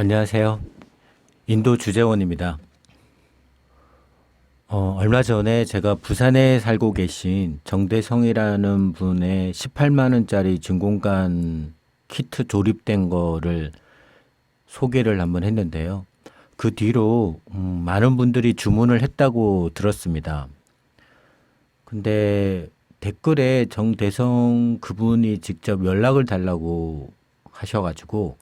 안녕하세요. 인도 주재원입니다. 얼마 전에 제가 부산에 살고 계신 정대성이라는 분의 18만 원짜리 진공관 키트 조립된 거를 소개를 한번 했는데요. 그 뒤로 많은 분들이 주문을 했다고 들었습니다. 근데 댓글에 정대성 그분이 직접 연락을 달라고 하셔가지고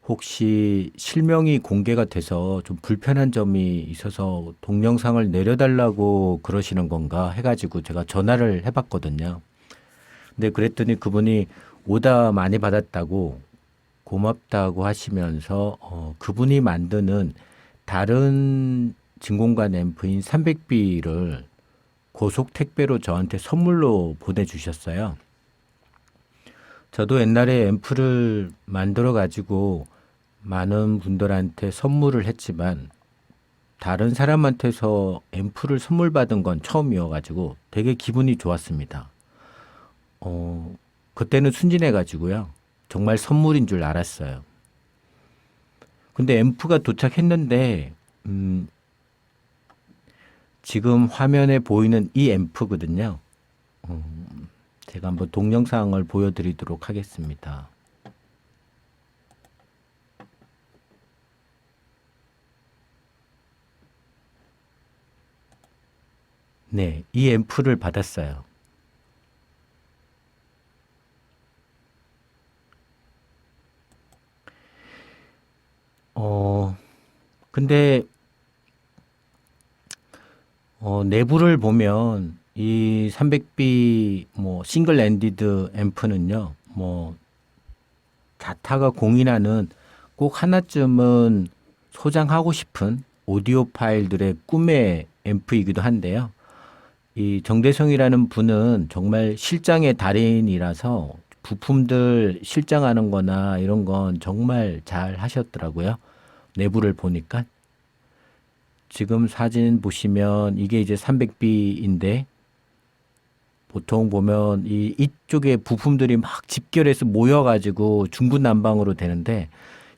혹시 실명이 공개가 돼서 좀 불편한 점이 있어서 동영상을 내려달라고 그러시는 건가 해가지고 제가 전화를 해봤거든요. 근데 그랬더니 그분이 오다 많이 받았다고 고맙다고 하시면서 그분이 만드는 다른 진공관 앰프인 300B를 고속 택배로 저한테 선물로 보내주셨어요. 저도 옛날에 앰프를 만들어 가지고 많은 분들한테 선물을 했지만 다른 사람한테서 앰프를 선물 받은 건 처음이어 가지고 되게 기분이 좋았습니다. 그때는 순진해 가지고요. 정말 선물인 줄 알았어요. 근데 앰프가 도착했는데 지금 화면에 보이는 이 앰프거든요. 제가 한번 동영상을 보여드리도록 하겠습니다. 네, 이 앰프를 받았어요. 어, 근데 내부를 보면 이 300B 뭐 싱글 엔디드 앰프는요. 뭐 자타가 공인하는 꼭 하나쯤은 소장하고 싶은 오디오 파일들의 꿈의 앰프이기도 한데요. 이 정대성이라는 분은 정말 실장의 달인이라서 부품들 실장하는 거나 이런 건 정말 잘 하셨더라고요. 내부를 보니까. 지금 사진 보시면 이게 이제 300B인데 보통 보면 이쪽에 부품들이 막 집결해서 모여가지고 중구난방으로 되는데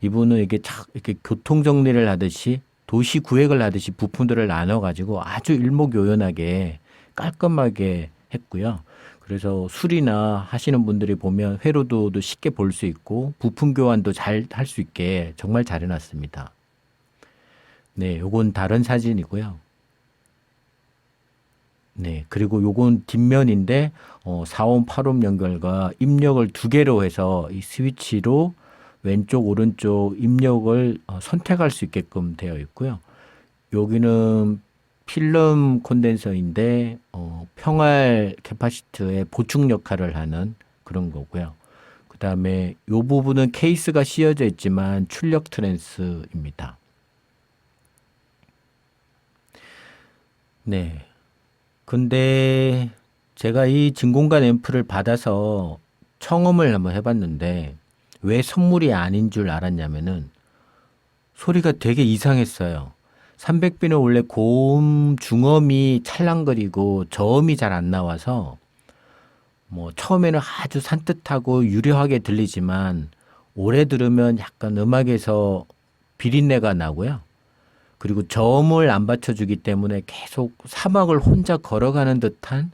이분은 이게 착 이렇게 교통 정리를 하듯이 도시 구획을 하듯이 부품들을 나눠가지고 아주 일목요연하게 깔끔하게 했고요. 그래서 수리나 하시는 분들이 보면 회로도도 쉽게 볼 수 있고 부품 교환도 잘 할 수 있게 정말 잘 해놨습니다. 네, 요건 다른 사진이고요. 네, 그리고 요건 뒷면인데 4옴, 8옴 연결과 입력을 두 개로 해서 이 스위치로 왼쪽, 오른쪽 입력을 선택할 수 있게끔 되어 있고요. 여기는 필름 콘덴서인데 평활 캐파시트의 보충 역할을 하는 그런 거고요. 그다음에 요 부분은 케이스가 씌어져 있지만 출력 트랜스입니다. 네. 근데 제가 이 진공관 앰프를 받아서 청음을 한번 해봤는데 왜 선물이 아닌 줄 알았냐면은 소리가 되게 이상했어요. 300B는 원래 고음, 중음이 찰랑거리고 저음이 잘 안 나와서 뭐 처음에는 아주 산뜻하고 유려하게 들리지만 오래 들으면 약간 음악에서 비린내가 나고요. 그리고 저음을 안 받쳐주기 때문에 계속 사막을 혼자 걸어가는 듯한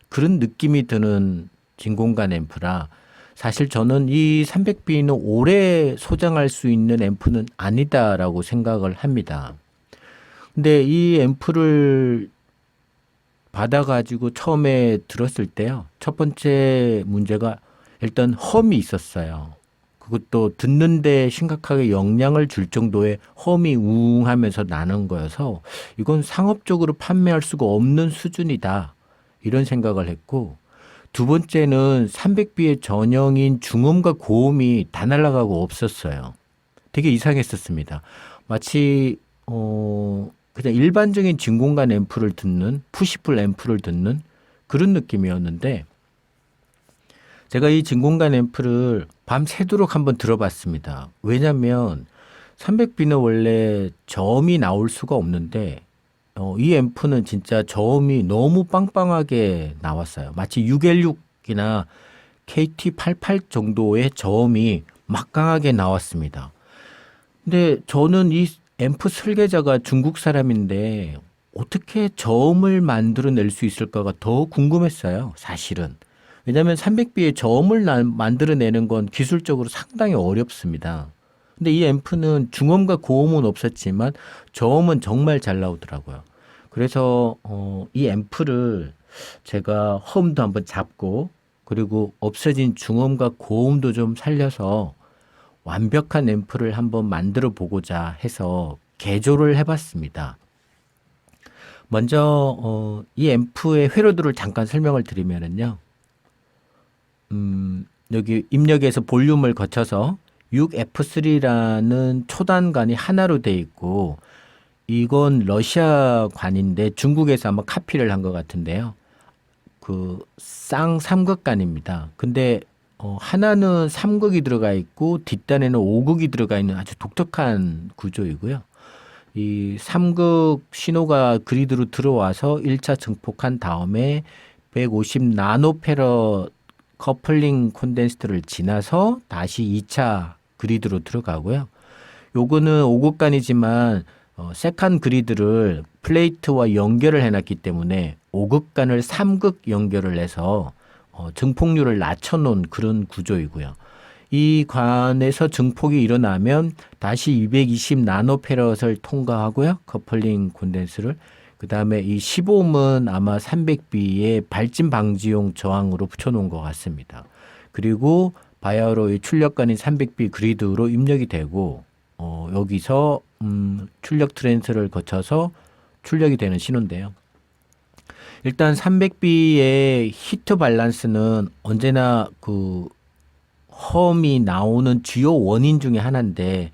그런 느낌이 드는 진공관 앰프라 사실 저는 이 300B는 오래 소장할 수 있는 앰프는 아니다라고 생각을 합니다. 근데 이 앰프를 받아가지고 처음에 들었을 때요. 첫 번째 문제가 일단 험이 있었어요. 그것도 듣는데 심각하게 영향을 줄 정도의 험이 웅 하면서 나는 거여서 이건 상업적으로 판매할 수가 없는 수준이다. 이런 생각을 했고 두 번째는 300B의 전형인 중음과 고음이 다 날아가고 없었어요. 되게 이상했었습니다. 마치 그냥 일반적인 진공관 앰프를 듣는 푸시풀 앰프를 듣는 그런 느낌이었는데 제가 이 진공관 앰프를 밤새도록 한번 들어봤습니다. 왜냐하면 300B는 원래 저음이 나올 수가 없는데 이 앰프는 진짜 저음이 너무 빵빵하게 나왔어요. 마치 6L6이나 KT88 정도의 저음이 막강하게 나왔습니다. 근데 저는 이 앰프 설계자가 중국 사람인데 어떻게 저음을 만들어낼 수 있을까가 더 궁금했어요, 사실은. 왜냐하면 300B의 저음을 만들어내는 건 기술적으로 상당히 어렵습니다. 근데 이 앰프는 중음과 고음은 없었지만 저음은 정말 잘 나오더라고요. 그래서 이 앰프를 제가 홈도 한번 잡고 그리고 없어진 중음과 고음도 좀 살려서 완벽한 앰프를 한번 만들어 보고자 해서 개조를 해봤습니다. 먼저 이 앰프의 회로도를 잠깐 설명을 드리면은요. 여기 입력에서 볼륨을 거쳐서 6F3라는 초단관이 하나로 돼 있고 이건 러시아관인데 중국에서 아마 카피를 한 것 같은데요. 그 쌍삼극관입니다. 근데 하나는 3극이 들어가 있고 뒷단에는 5극이 들어가 있는 아주 독특한 구조이고요. 이 3극 신호가 그리드로 들어와서 1차 증폭한 다음에 150 나노페러 커플링 콘덴스트를 지나서 다시 2차 그리드로 들어가고요. 요거는 5극간이지만 세컨 그리드를 플레이트와 연결을 해놨기 때문에 5극간을 3극 연결을 해서 증폭률을 낮춰놓은 그런 구조이고요. 이 관에서 증폭이 일어나면 다시 220 나노페럿을 통과하고요. 커플링 콘덴스를. 그 다음에 이 15옴은 아마 300B의 발진 방지용 저항으로 붙여놓은 것 같습니다. 그리고 바이아로의 출력관인 300B 그리드로 입력이 되고 여기서 출력 트랜스를 거쳐서 출력이 되는 신호인데요. 일단 300B의 히트 밸런스는 언제나 그 험이 나오는 주요 원인 중에 하나인데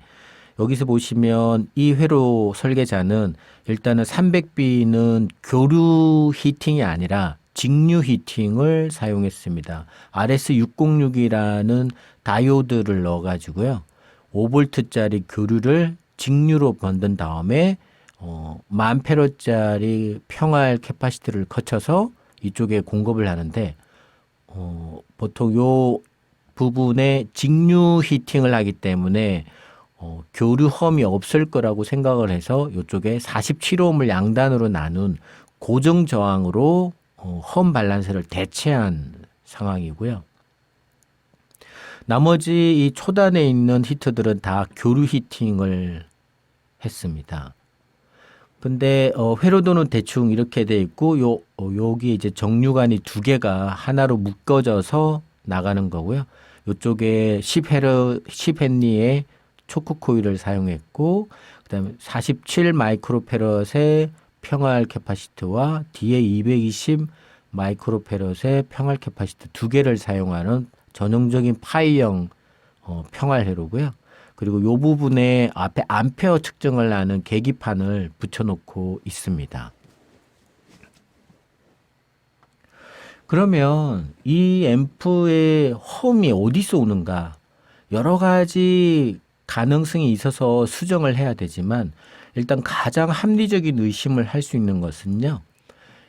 여기서 보시면 이 회로 설계자는 일단은 300B는 교류 히팅이 아니라 직류 히팅을 사용했습니다. RS606이라는 다이오드를 넣어가지고요. 5V짜리 교류를 직류로 만든 다음에 10,000페로짜리 평활 캐파시티를 거쳐서 이쪽에 공급을 하는데 보통 요 부분에 직류 히팅을 하기 때문에 교류 험이 없을 거라고 생각을 해서 이쪽에 47옴을 양단으로 나눈 고정 저항으로 험 밸런스를 대체한 상황이고요. 나머지 이 초단에 있는 히트들은 다 교류 히팅을 했습니다. 근데 회로도는 대충 이렇게 돼 있고 여기 이제 정류관이 두 개가 하나로 묶어져서 나가는 거고요. 이쪽에 10헨리의 초크 코일을 사용했고 그다음에 47 마이크로페럿의 평활 캐파시티와 뒤에 220 마이크로페럿의 평활 캐파시티 두 개를 사용하는 전형적인 파이형 평활 회로고요. 그리고 이 부분에 앞에 암페어 측정을 하는 계기판을 붙여놓고 있습니다. 그러면 이 앰프의 홈이 어디서 오는가? 여러 가지 가능성이 있어서 수정을 해야 되지만 일단 가장 합리적인 의심을 할 수 있는 것은요.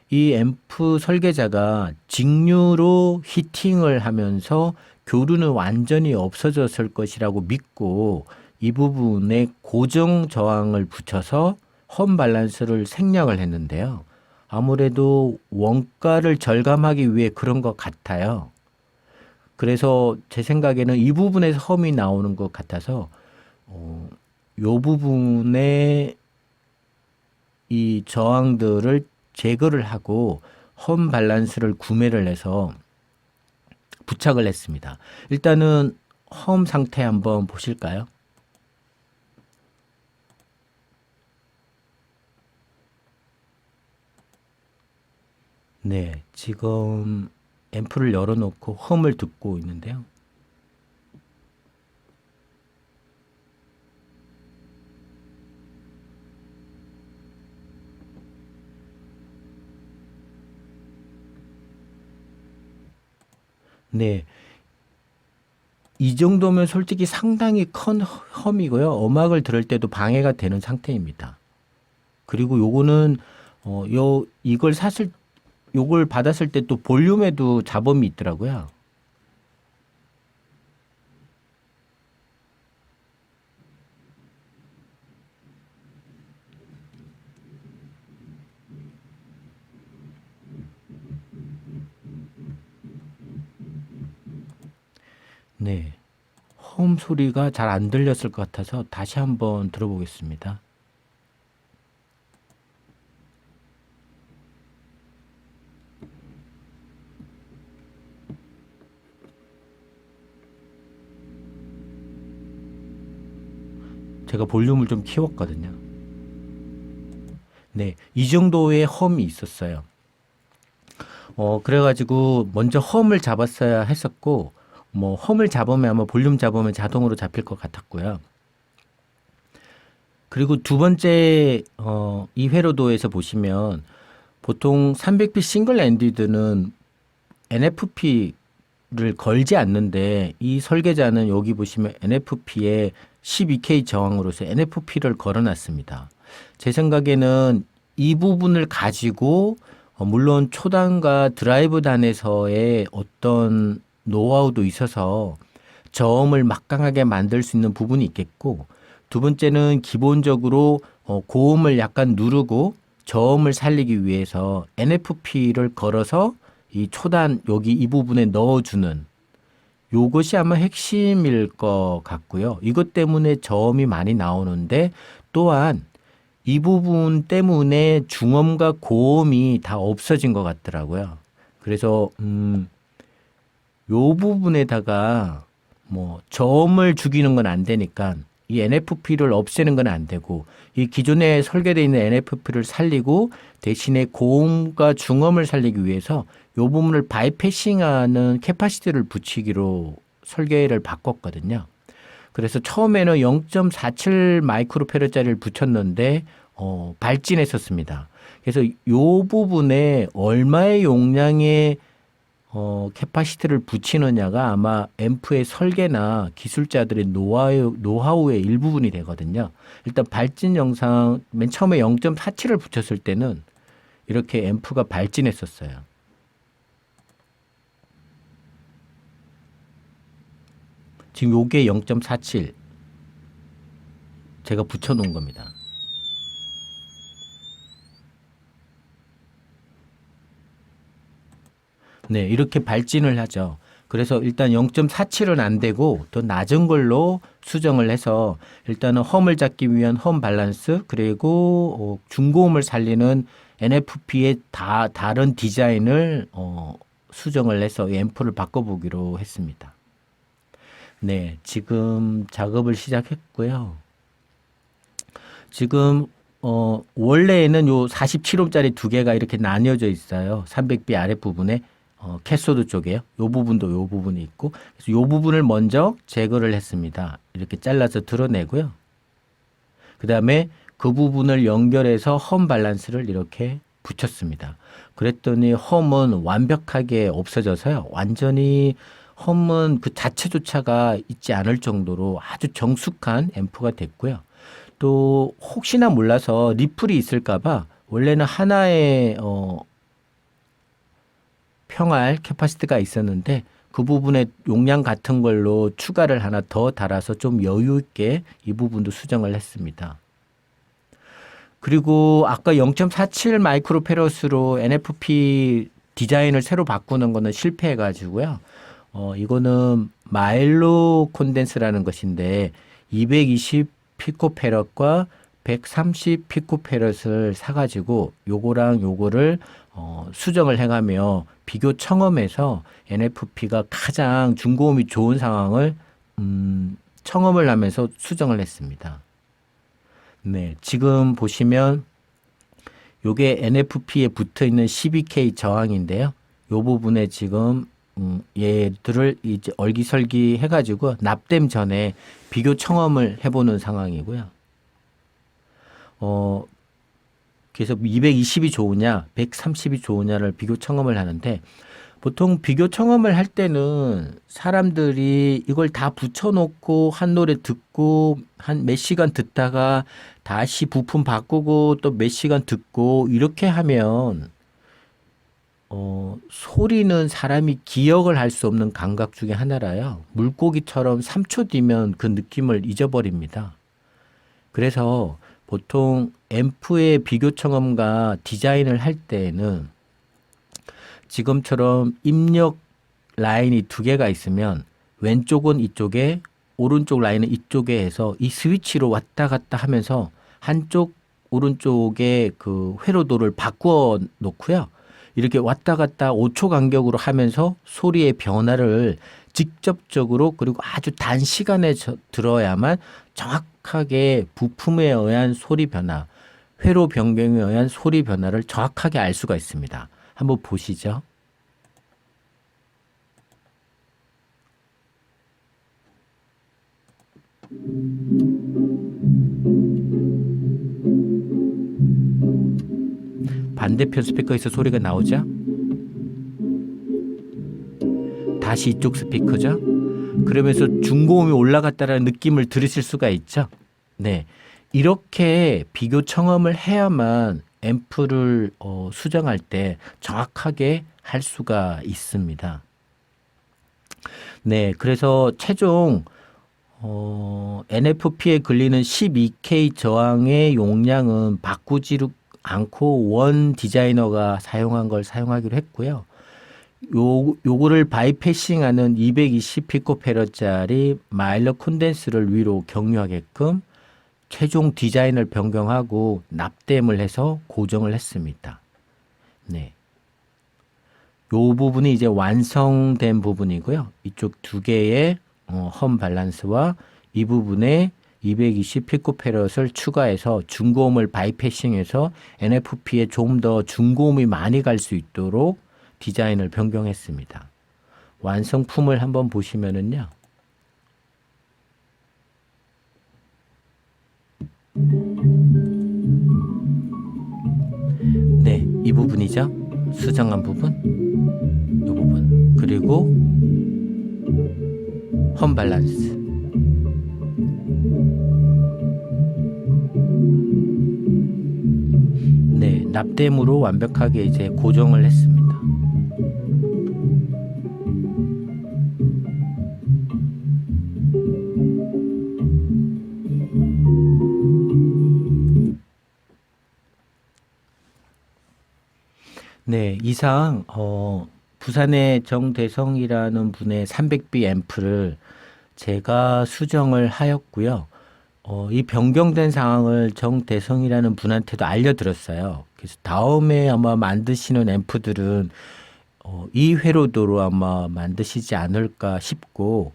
이 앰프 설계자가 직류로 히팅을 하면서 교류는 완전히 없어졌을 것이라고 믿고 이 부분에 고정 저항을 붙여서 험 밸런스를 생략을 했는데요. 아무래도 원가를 절감하기 위해 그런 것 같아요. 그래서 제 생각에는 이 부분에서 험이 나오는 것 같아서 이 부분에 이 저항들을 제거를 하고 험 밸런스를 구매를 해서 부착을 했습니다. 일단은 험 상태 한번 보실까요? 네, 지금 앰프를 열어놓고 험을 듣고 있는데요. 네, 이 정도면 솔직히 상당히 큰 험이고요. 음악을 들을 때도 방해가 되는 상태입니다. 그리고 요거는 이걸 요걸 받았을 때 또 볼륨에도 잡음이 있더라고요. 네. 홈 소리가 잘 안 들렸을 것 같아서 다시 한번 들어보겠습니다. 제가 볼륨을 좀 키웠거든요. 네. 이 정도의 험이 있었어요. 그래가지고 먼저 험을 잡았어야 했었고, 뭐 험을 잡으면 아마 볼륨 잡으면 자동으로 잡힐 것 같았고요. 그리고 두 번째 이 회로도에서 보시면 보통 300p 싱글 엔디드는 NFP를 걸지 않는데 이 설계자는 여기 보시면 NFP에 12K 저항으로서 NFP를 걸어놨습니다. 제 생각에는 이 부분을 가지고 물론 초단과 드라이브 단에서의 어떤 노하우도 있어서 저음을 막강하게 만들 수 있는 부분이 있겠고, 두 번째는 기본적으로 고음을 약간 누르고 저음을 살리기 위해서 NFP를 걸어서 이 초단 여기 이 부분에 넣어주는 요것이 아마 핵심일 것 같고요. 이것 때문에 저음이 많이 나오는데 또한 이 부분 때문에 중음과 고음이 다 없어진 것 같더라고요. 그래서 요 부분에다가 뭐 저음을 죽이는 건 안 되니까 이 NFP를 없애는 건 안 되고 이 기존에 설계되어 있는 NFP를 살리고 대신에 고음과 중음을 살리기 위해서 요 부분을 바이패싱하는 캐파시티를 붙이기로 설계를 바꿨거든요. 그래서 처음에는 0.47 마이크로페르짜리를 붙였는데 발진했었습니다. 그래서 요 부분에 얼마의 용량의 캐파시티를 붙이느냐가 아마 앰프의 설계나 기술자들의 노하우의 일부분이 되거든요. 일단 발진 영상 맨 처음에 0.47을 붙였을 때는 이렇게 앰프가 발진했었어요. 지금 요게 0.47 제가 붙여놓은 겁니다. 네, 이렇게 발진을 하죠. 그래서 일단 0.47은 안 되고 더 낮은 걸로 수정을 해서 일단은 험을 잡기 위한 험 밸런스 그리고 중고음을 살리는 NFP의 다른 디자인을 수정을 해서 앰프를 바꿔보기로 했습니다. 네, 지금 작업을 시작했고요. 지금 원래는 요 47옴짜리 두 개가 이렇게 나뉘어져 있어요. 300B 아랫부분에 캐소드 쪽에요. 요 부분도 요 부분이 있고 그래서 요 부분을 먼저 제거를 했습니다. 이렇게 잘라서 드러내고요. 그다음에 그 부분을 연결해서 험 밸런스를 이렇게 붙였습니다. 그랬더니 험은 완벽하게 없어져서요. 완전히 험은 그 자체조차가 있지 않을 정도로 아주 정숙한 앰프가 됐고요. 또 혹시나 몰라서 리플이 있을까봐 원래는 하나의 평할 캐파시티가 있었는데 그 부분에 용량 같은 걸로 추가를 하나 더 달아서 좀 여유 있게 이 부분도 수정을 했습니다. 그리고 아까 0.47 마이크로페럿으로 NFP 디자인을 새로 바꾸는 거는 실패해 가지고요. 이거는 마일로 콘덴스라는 것인데 220 피코페럿과 130 피코페럿을 사가지고 요거랑 요거를 수정을 해가며 비교 청음해서 NFP가 가장 중고음이 좋은 상황을 청음을 하면서 수정을 했습니다. 네, 지금 보시면 요게 NFP에 붙어 있는 12K 저항인데요. 요 부분에 지금 얘들을 이제 얼기설기 해가지고 납땜 전에 비교 청음을 해보는 상황이고요. 그래서 220이 좋으냐, 130이 좋으냐를 비교 청음을 하는데 보통 비교 청음을 할 때는 사람들이 이걸 다 붙여놓고 한 노래 듣고 한 몇 시간 듣다가 다시 부품 바꾸고 또 몇 시간 듣고 이렇게 하면 소리는 사람이 기억을 할 수 없는 감각 중에 하나라요. 물고기처럼 3초 뒤면 그 느낌을 잊어버립니다. 그래서 보통 앰프의 비교 청음과 디자인을 할 때에는 지금처럼 입력 라인이 두 개가 있으면 왼쪽은 이쪽에, 오른쪽 라인은 이쪽에 해서 이 스위치로 왔다 갔다 하면서 한쪽 오른쪽에 그 회로도를 바꾸어 놓고요. 이렇게 왔다 갔다 5초 간격으로 하면서 소리의 변화를 직접적으로 그리고 아주 단시간에 들어야만 정확하게 부품에 의한 소리 변화, 회로 변경에 의한 소리 변화를 정확하게 알 수가 있습니다. 한번 보시죠. 반대편 스피커에서 소리가 나오죠? 다시 이쪽 스피커죠? 그러면서 중고음이 올라갔다라는 느낌을 들으실 수가 있죠? 네. 이렇게 비교 청음을 해야만 앰프를 수정할 때 정확하게 할 수가 있습니다. 네. 그래서 최종 NFP에 걸리는 12K 저항의 용량은 바꾸지 않고 원 디자이너가 사용한 걸 사용하기로 했고요. 요거를 바이패싱하는 220피코페러짜리 마일러 콘덴스를 위로 경유하게끔 최종 디자인을 변경하고 납땜을 해서 고정을 했습니다. 네. 요 부분이 이제 완성된 부분이고요. 이쪽 두 개의 험 밸런스와 이 부분에 220피코페럿을 추가해서 중고음을 바이패싱해서 NFP에 좀 더 중고음이 많이 갈 수 있도록 디자인을 변경했습니다. 완성품을 한번 보시면은요. 네, 이 부분이죠. 수정한 부분. 이 부분. 그리고 험 밸런스. 네, 납땜으로 완벽하게 이제 고정을 했습니다. 네, 이상 부산의 정대성이라는 분의 300B 앰프를 제가 수정을 하였고요. 이 변경된 상황을 정대성이라는 분한테도 알려드렸어요. 그래서 다음에 아마 만드시는 앰프들은 이 회로도로 아마 만드시지 않을까 싶고,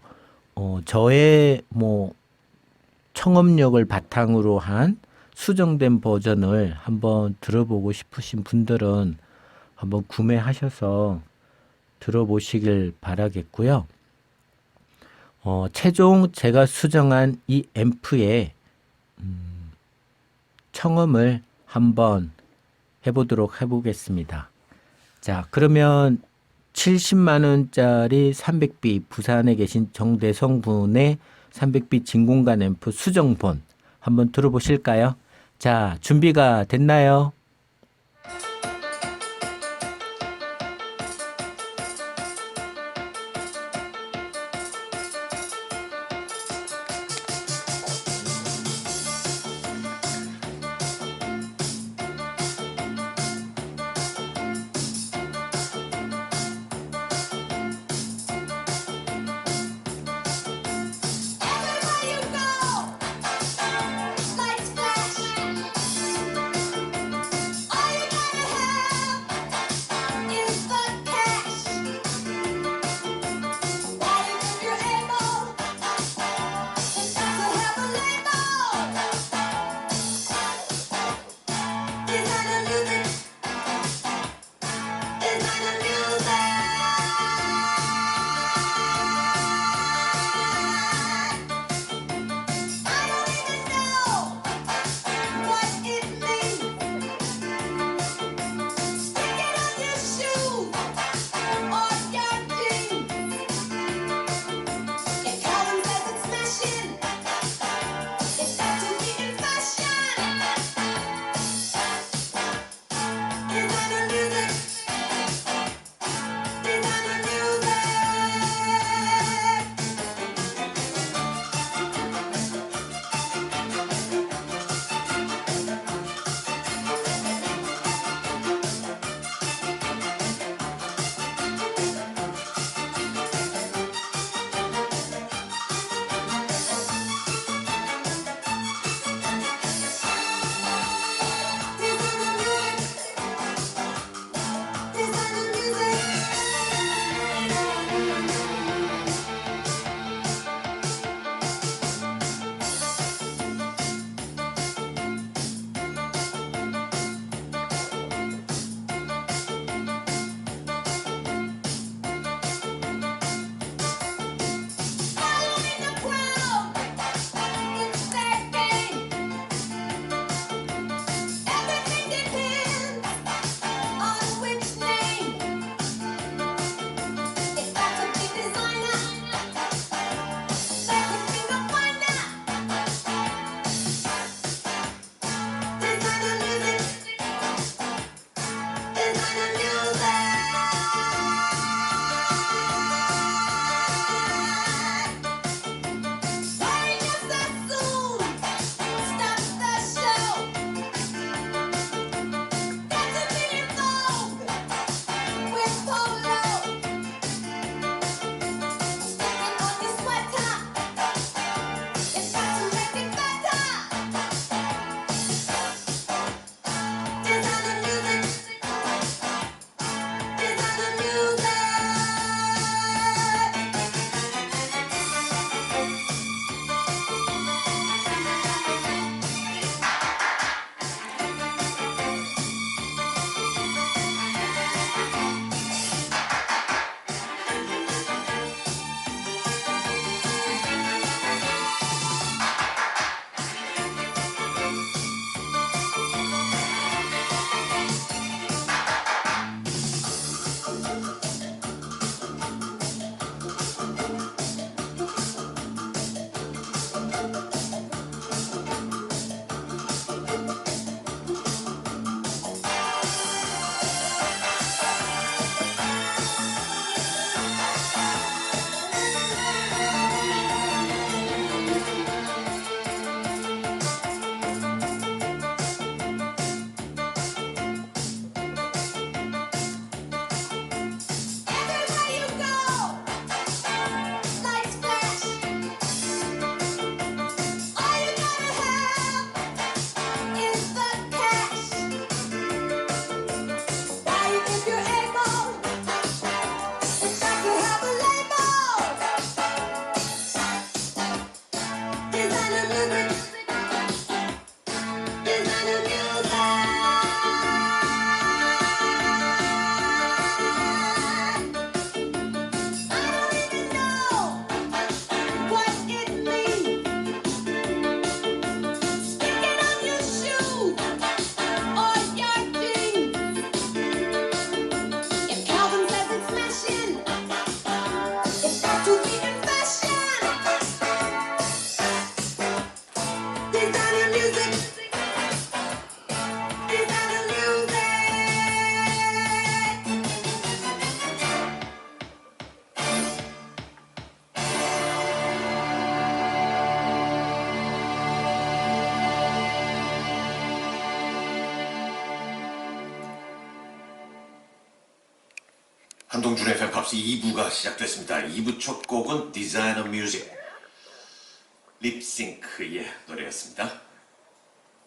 저의 뭐 청음력을 바탕으로 한 수정된 버전을 한번 들어보고 싶으신 분들은 한번 구매하셔서 들어보시길 바라겠고요. 최종 제가 수정한 이 앰프의 청음을 한번 해보겠습니다. 자, 그러면 70만 원짜리 300B 부산에 계신 정대성 분의 300B 진공관 앰프 수정본 한번 들어보실까요? 자, 준비가 됐나요? Everywhere you go, lights flash. 한동준의 팬팝스 2부가 시작됐습니다. 2부 첫 곡은 디자이너 뮤직 립싱크의 노래였습니다.